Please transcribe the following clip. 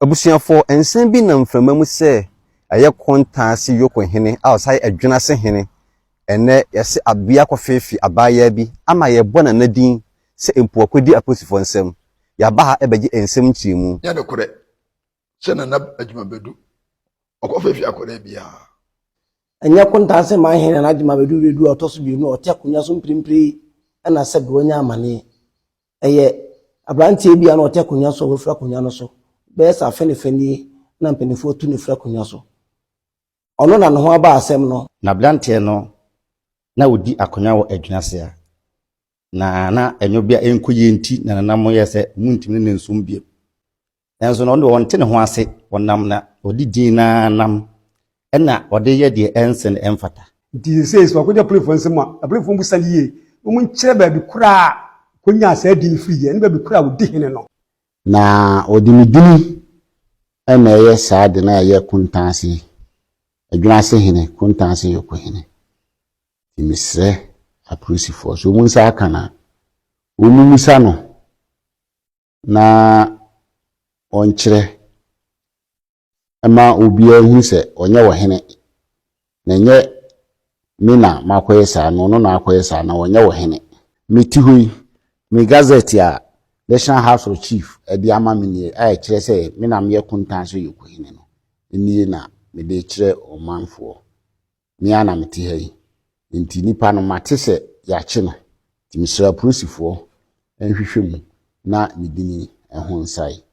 Abusuafo ensen bi na mframa mu se aye kontanse yokohene a osai adwena se hene ene yese abia kofefi abaya bi ama ye bona nadin se empo akodi aposifo nsem ya ba ha ebeje ensem nchimu ya de kore se na adwuma bedu okofefi akore bia enya kontanse ma hene na adwuma bedu otoso bi no ote akonya so mprimpri na se do nya amane eye abrantie bia na ote akonya so wofra akonya no so be sa fenefeni na mpenifo tu ne fra akonya so ono na no ho aba asem no na blantie no na odi akonya wo adwunase a na enyo bia enkoye nti na nanam yese muntimi ne nsum bia enso no ndo wonte ne ho ase wonam na odi din na nam ena ode ye de ensen emfata di says wa konya plefo nsem a plefo bu saliye mu nkyere ba bi kura konya asa din free ye ne ba bi kura odi hene no na odi midini ena ye saade na ye kuntanse adwunase hene kuntanse yoko hene timisre aposifo so mun sa kana musa no na onkyere ama obi ahu se onye wo hene na nye mina makoyesa no na akoyesa na onye wo hene meti hoi mi gazette a National House of Chief edi ama mini a kyerɛ sɛ mina me kuntanso yoko hene no eni na me de kyerɛ omanfo mi ana meti ha yi nti nipa no mate sɛ yache no timisra prosifo enhwehwɛ mu na medini ɛho nsai